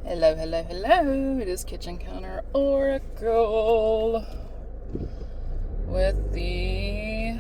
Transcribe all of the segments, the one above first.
Hello, hello, hello. It is Kitchen Counter Oracle with the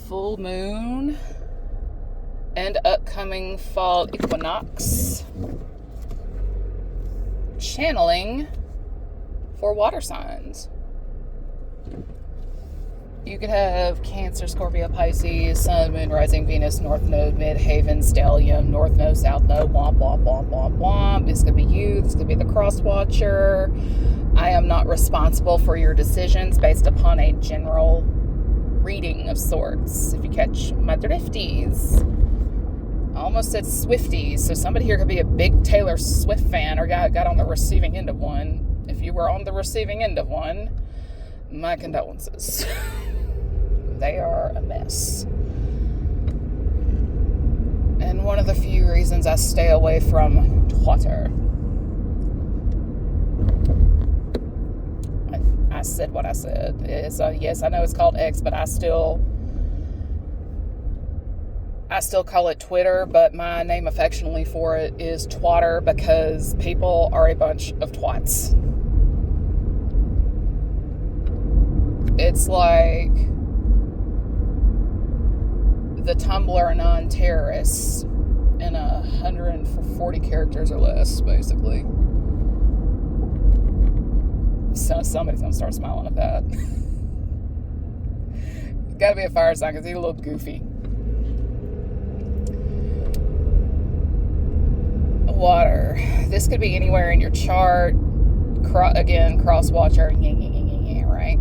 full moon and upcoming fall equinox channeling for water signs. You could have Cancer, Scorpio, Pisces, Sun, Moon, Rising, Venus, North Node, Midhaven, Stellium, North Node, South Node, womp, womp, womp, womp, womp. This could be you. This could be the cross watcher. I am not responsible for your decisions based upon a general reading of sorts. If you catch my drifties. I almost said Swifties, so somebody here could be a big Taylor Swift fan or got on the receiving end of one. If you were on the receiving end of one, my condolences. They are a mess. And one of the few reasons I stay away from Twitter. I said what I said. Yes, I know it's called X, but I still call it Twitter, but my name affectionately for it is Twatter because people are a bunch of twats. It's like the Tumblr non-terrorists in 140 characters or less, basically. So somebody's gonna start smiling at that. It's gotta be a fire sign because he's a little goofy. Water. This could be anywhere in your chart. Again, cross watcher, right?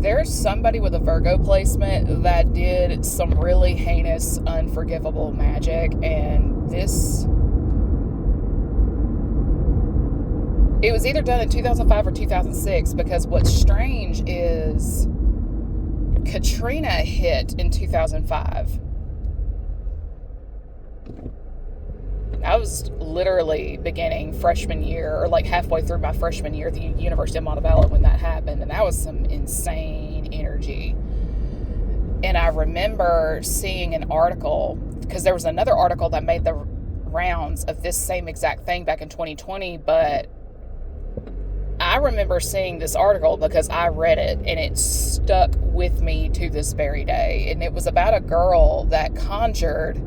There's somebody with a Virgo placement that did some really heinous, unforgivable magic, and it was either done in 2005 or 2006, because what's strange is Katrina hit in 2005. I was literally beginning freshman year, or like halfway through my freshman year at the University of Montebello when that happened, and that was some insane energy. And I remember seeing an article, because there was another article that made the rounds of this same exact thing back in 2020, but I remember seeing this article because I read it, and it stuck with me to this very day. And it was about a girl that conjured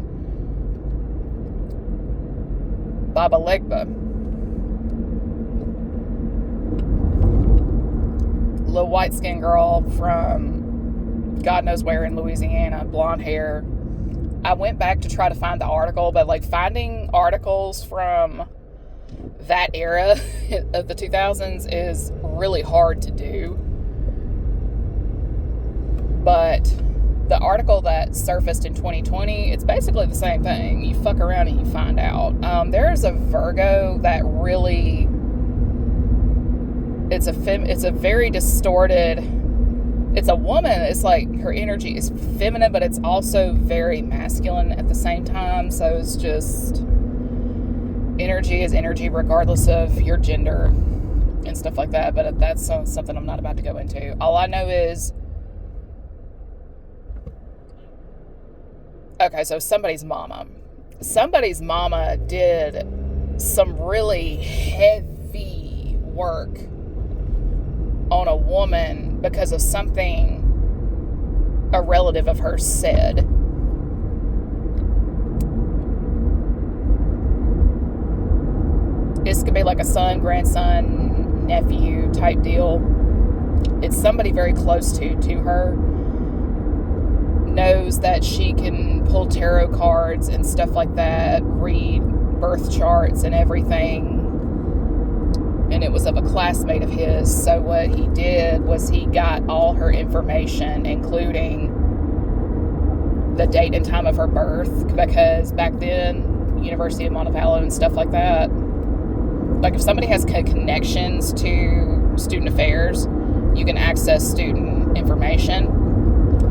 Baba Legba. Little white-skinned girl from God knows where in Louisiana, blonde hair. I went back to try to find the article, but like finding articles from that era of the 2000s is really hard to do. But the article that surfaced in 2020, it's basically the same thing. You fuck around and you find out. There's a Virgo that really, it's a very distorted, it's a woman. It's like her energy is feminine, but it's also very masculine at the same time. So it's just, energy is energy regardless of your gender and stuff like that. But that's something I'm not about to go into. All I know is, okay, so somebody's mama did some really heavy work on a woman because of something a relative of hers said. This could be like a son, grandson, nephew type deal. It's somebody very close to her. Knows that she can pull tarot cards and stuff like that, read birth charts and everything. And it was of a classmate of his. So what he did was he got all her information, including the date and time of her birth, because back then, University of Montebello and stuff like that, like if somebody has connections to student affairs, you can access student information.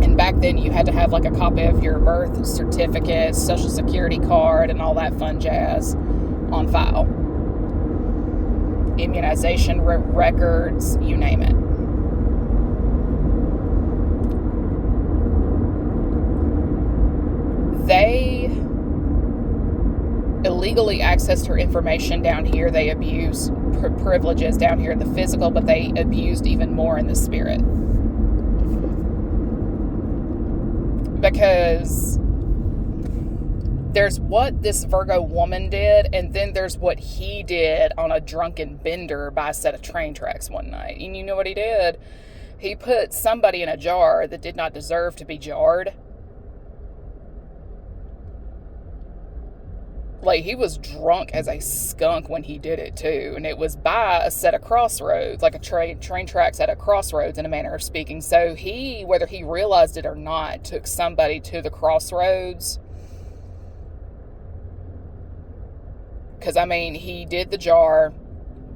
And back then you had to have like a copy of your birth certificate, social security card, and all that fun jazz on file. Immunization records, you name it. they illegally accessed her information down here. They abused privileges down here in the physical, but they abused even more in the spirit. Because there's what this Virgo woman did, and then there's what he did on a drunken bender by a set of train tracks one night. And you know what he did? He put somebody in a jar that did not deserve to be jarred. Like, he was drunk as a skunk when he did it, too. And it was by a set of crossroads, like a train tracks at a crossroads, in a manner of speaking. So he, whether he realized it or not, took somebody to the crossroads. Because, I mean, he did the jar,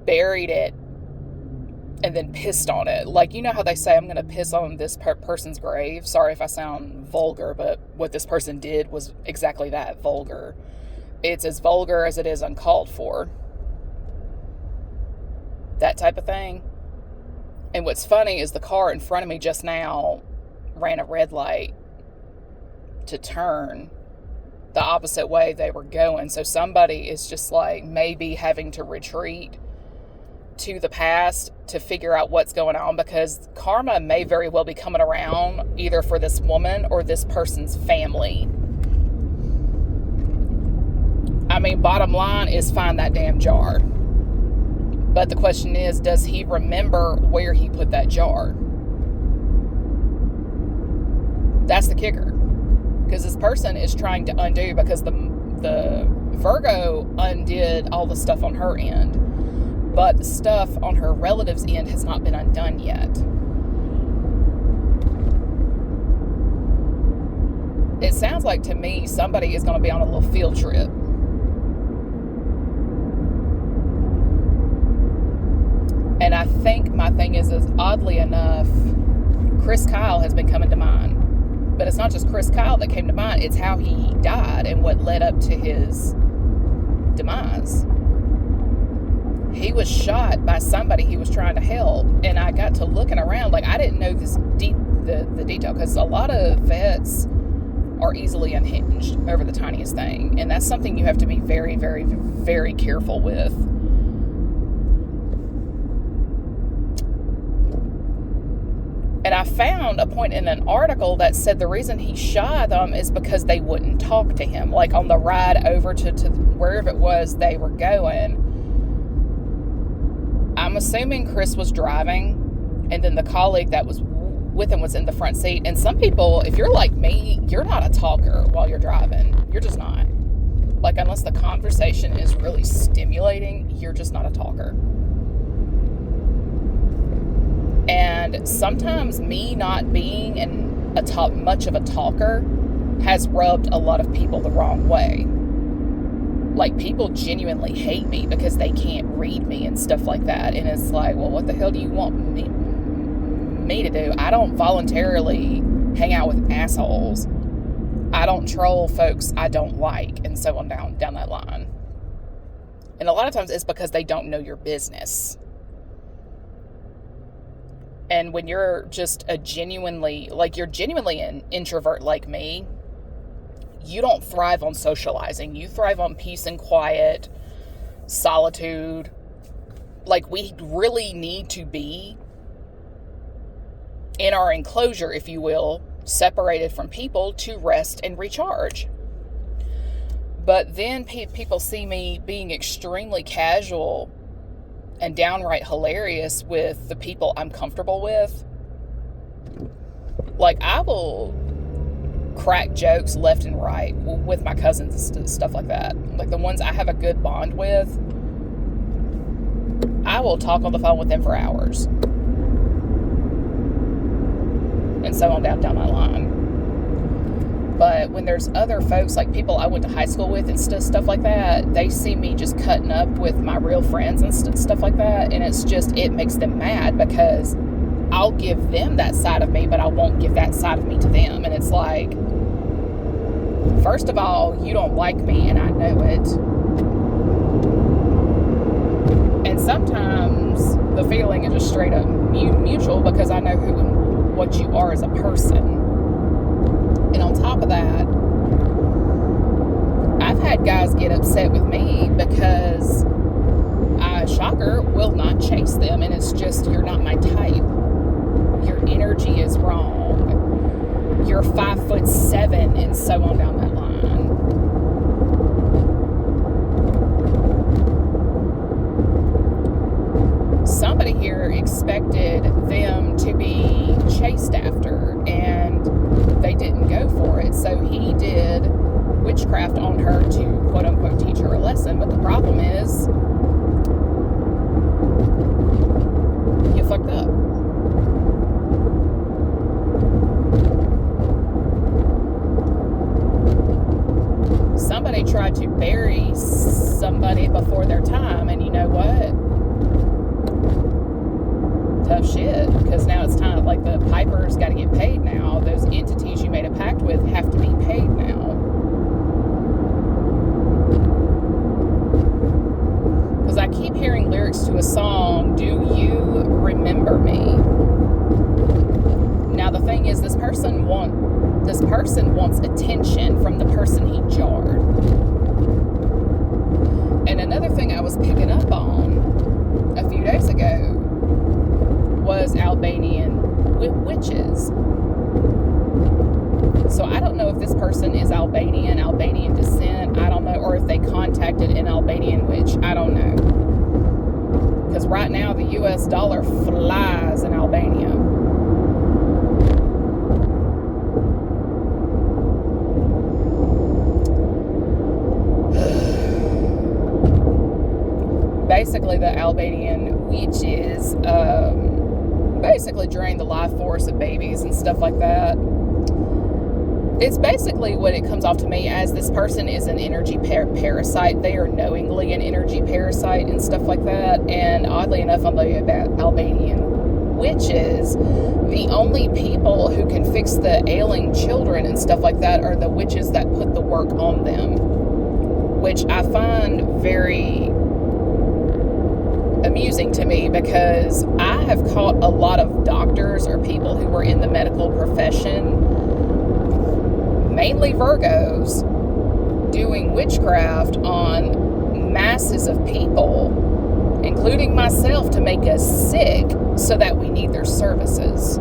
buried it, and then pissed on it. Like, you know how they say, I'm going to piss on this person's grave? Sorry if I sound vulgar, but what this person did was exactly that, vulgar. It's as vulgar as it is uncalled for. That type of thing. And what's funny is the car in front of me just now ran a red light to turn the opposite way they were going. So somebody is just like maybe having to retreat to the past to figure out what's going on, because karma may very well be coming around either for this woman or this person's family. I mean, bottom line is find that damn jar. But the question is, does he remember where he put that jar? That's the kicker. Because this person is trying to undo, because the Virgo undid all the stuff on her end. But the stuff on her relative's end has not been undone yet. It sounds like to me somebody is going to be on a little field trip. And I think my thing is oddly enough, Chris Kyle has been coming to mind. But it's not just Chris Kyle that came to mind. It's how he died and what led up to his demise. He was shot by somebody he was trying to help. And I got to looking around. Like, I didn't know this the detail. Because a lot of vets are easily unhinged over the tiniest thing. And that's something you have to be very, very, very careful with. And I found a point in an article that said the reason he shot them is because they wouldn't talk to him. Like on the ride over to wherever it was they were going. I'm assuming Chris was driving, and then the colleague that was with him was in the front seat. And some people, if you're like me, you're not a talker while you're driving. You're just not. Like, unless the conversation is really stimulating, you're just not a talker. And sometimes me not being much of a talker has rubbed a lot of people the wrong way. Like, people genuinely hate me because they can't read me and stuff like that. And it's like, well, what the hell do you want me to do? I don't voluntarily hang out with assholes. I don't troll folks I don't like, and so on down that line. And a lot of times it's because they don't know your business. And when you're just you're genuinely an introvert like me, you don't thrive on socializing. You thrive on peace and quiet, solitude. Like, we really need to be in our enclosure, if you will, separated from people to rest and recharge. But then people see me being extremely casual and downright hilarious with the people I'm comfortable with. Like, I will crack jokes left and right with my cousins and stuff like that. Like, the ones I have a good bond with, I will talk on the phone with them for hours. And so on down my line. But when there's other folks, like people I went to high school with and stuff like that, they see me just cutting up with my real friends and stuff like that. And it makes them mad because I'll give them that side of me, but I won't give that side of me to them. And it's like, first of all, you don't like me and I know it. And sometimes the feeling is just straight up mutual because I know who and what you are as a person. And on top of that, had guys get upset with me because I, shocker, will not chase them. And it's just, you're not my type. Your energy is wrong. You're 5'7", and so on down that line. Somebody here expected them to be chased after, and they didn't go for it. So he did witchcraft on her to quote unquote teach her a lesson. But the problem is, you fucked up. Somebody tried to bury somebody before their time, and you know what? Tough shit, because now it's time, like, the piper's got to get paid now. Those entities you made a pact with have to be paid now. Because I keep hearing lyrics to a song, "Do You Remember Me?" Now the thing is, this person wants attention from the person he jarred. And another thing I was picking up on a few days ago was Albanian witches. So I don't know if this person is Albanian descent, I don't know, or if they contacted an Albanian witch, I don't know. Because right now the US dollar flies in Albania. Basically, the Albanian witches basically drain the life force of babies and stuff like that. It's basically what it comes off to me as. This person is an energy parasite. They are knowingly an energy parasite and stuff like that. And oddly enough, on the Albanian witches, the only people who can fix the ailing children and stuff like that are the witches that put the work on them, which I find very amusing to me, because I have caught a lot of doctors or people who were in the medical profession, mainly Virgos, doing witchcraft on masses of people, including myself, to make us sick so that we need their services.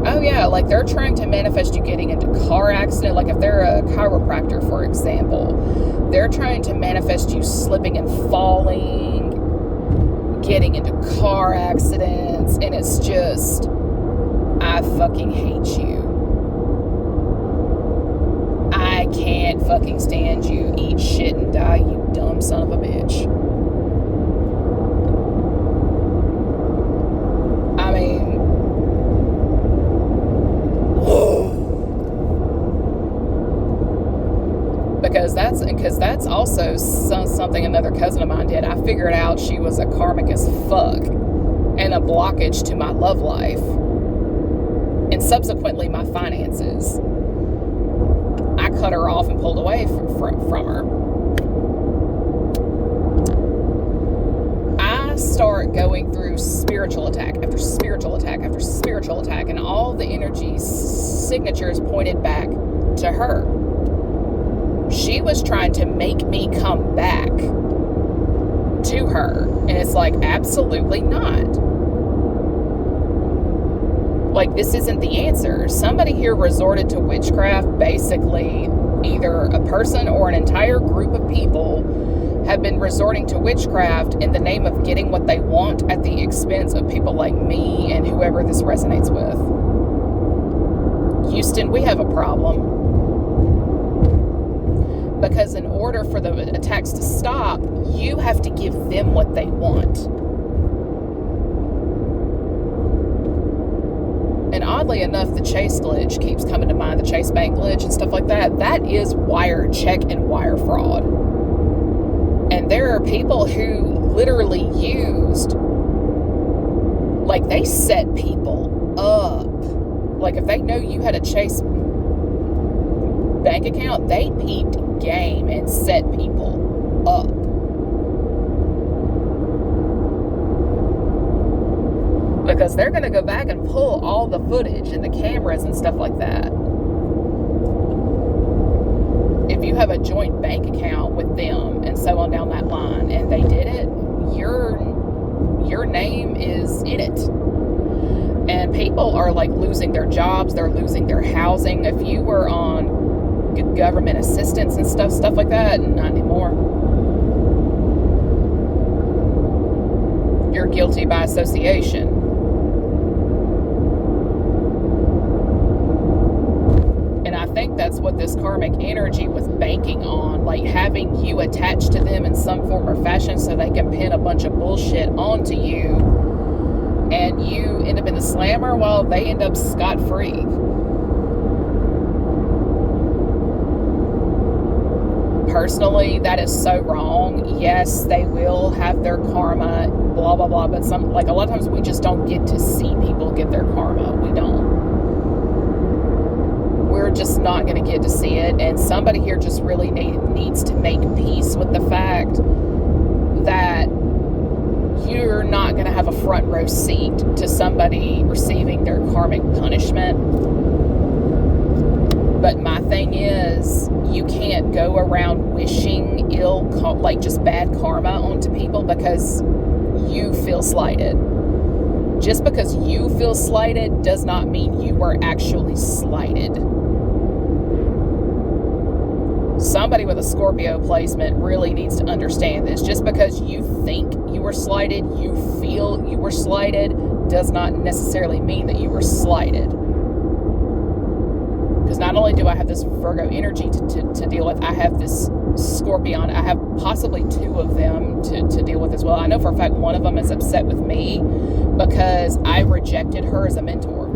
Oh yeah, like they're trying to manifest you getting into car accident. Like if they're a chiropractor, for example, they're trying to manifest you slipping and falling, getting into car accidents, and it's just, I fucking hate you. I can't fucking stand you. Eat shit and die, you dumb son of a bitch. I mean, because that's also something another cousin of mine did. I figured out she was a karmic as fuck and a blockage to my love life and subsequently my finances. I cut her off and pulled away from her. I start going through spiritual attack after spiritual attack after spiritual attack, and all the energy signatures pointed back to her. She was trying to make me come back to her. And it's like, absolutely not. Like, this isn't the answer. Somebody here resorted to witchcraft. Basically, either a person or an entire group of people have been resorting to witchcraft in the name of getting what they want at the expense of people like me and whoever this resonates with. Houston, we have a problem. Because in order for the attacks to stop, you have to give them what they want. And oddly enough, the Chase glitch keeps coming to mind, the Chase Bank glitch and stuff like that. That is wire check and wire fraud. And there are people who literally used, like, they set people up. Like, if they know you had a Chase bank account, they peeped game and set people up. Because they're going to go back and pull all the footage and the cameras and stuff like that. if you have a joint bank account with them and so on down that line, and they did it, your name is in it. And people are like losing their jobs, they're losing their housing. If you were on government assistance and stuff like that, not anymore. You're guilty by association. And I think that's what this karmic energy was banking on, like having you attached to them in some form or fashion so they can pin a bunch of bullshit onto you, and you end up in the slammer while they end up scot-free. Personally, that is so wrong. Yes, they will have their karma, blah, blah, blah, but a lot of times we just don't get to see people get their karma. We don't. We're just not going to get to see it, and somebody here just really needs to make peace with the fact that you're not going to have a front row seat to somebody receiving their karmic punishment. But my thing is, you can't go around wishing just bad karma onto people because you feel slighted. Just because you feel slighted does not mean you were actually slighted. Somebody with a Scorpio placement really needs to understand this. Just because you think you were slighted, you feel you were slighted, does not necessarily mean that you were slighted. Because not only do I have this Virgo energy to deal with, I have this Scorpion. I have possibly two of them to deal with as well. I know for a fact one of them is upset with me because I rejected her as a mentor.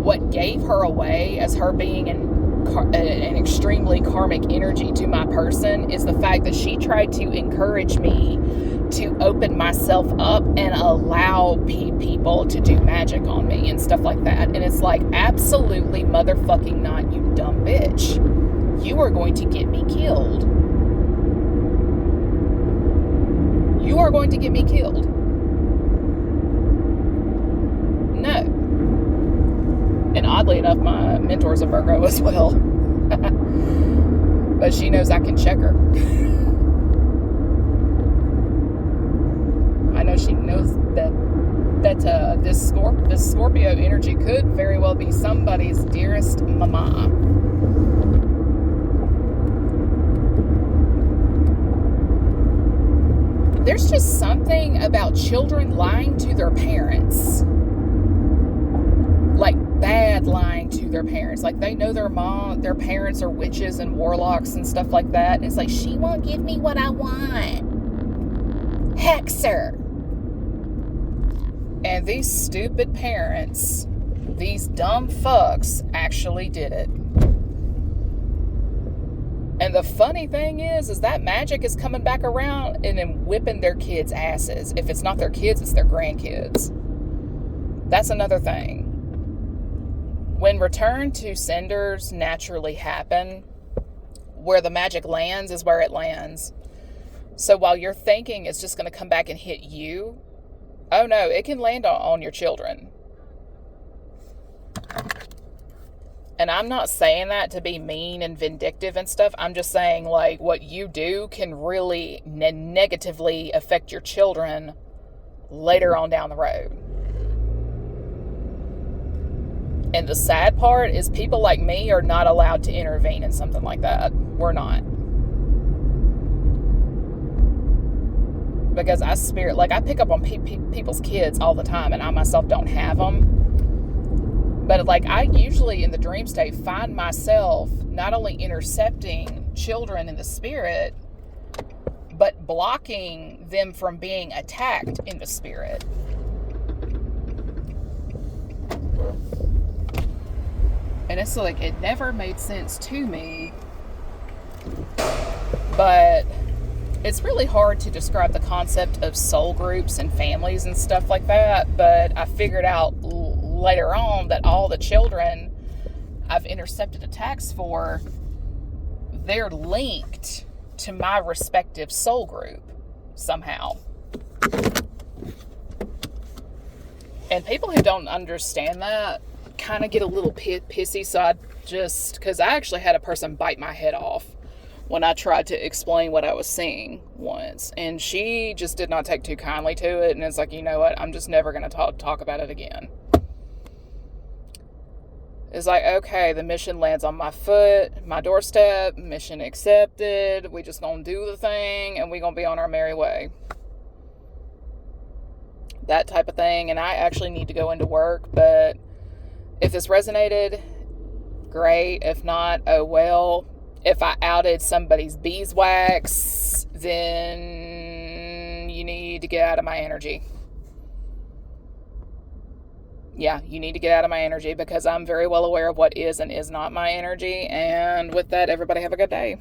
What gave her away as her being an extremely karmic energy to my person is the fact that she tried to encourage me to open myself up and allow people to do magic on me and stuff like that. And it's like, absolutely motherfucking not, you dumb bitch. You are going to get me killed. You are going to get me killed. No. And oddly enough, my mentor's a Virgo as well. But she knows I can check her. I know she knows that this Scorpio energy could very well be somebody's dearest mama. There's just something about children lying to their parents. Like bad lying to their parents. Like they know their parents are witches and warlocks and stuff like that. And it's like, she won't give me what I want. Hex her. And these stupid parents, these dumb fucks, actually did it. And the funny thing is that magic is coming back around and then whipping their kids' asses. If it's not their kids, it's their grandkids. That's another thing. When return to senders naturally happen, where the magic lands is where it lands. So while you're thinking it's just going to come back and hit you, oh no, it can land on your children. And I'm not saying that to be mean and vindictive and stuff. I'm just saying, like, what you do can really negatively affect your children later on down the road. And the sad part is people like me are not allowed to intervene in something like that. We're not. Because I pick up on people's kids all the time, and I myself don't have them. But like, I usually in the dream state find myself not only intercepting children in the spirit, but blocking them from being attacked in the spirit. And it's like, it never made sense to me. But it's really hard to describe the concept of soul groups and families and stuff like that. But I figured out later on that all the children I've intercepted attacks for, they're linked to my respective soul group somehow. And people who don't understand that kind of get a little pissy, so I just, because I actually had a person bite my head off when I tried to explain what I was seeing once, and she just did not take too kindly to it, and it's like, you know what, I'm just never going to talk about it again. It's like, okay, the mission lands on my foot, my doorstep, mission accepted, we just gonna do the thing, and we gonna be on our merry way. That type of thing, and I actually need to go into work, but if this resonated, great. If not, oh well. If I outed somebody's beeswax, then you need to get out of my energy. Yeah, you need to get out of my energy, because I'm very well aware of what is and is not my energy. And with that, everybody have a good day.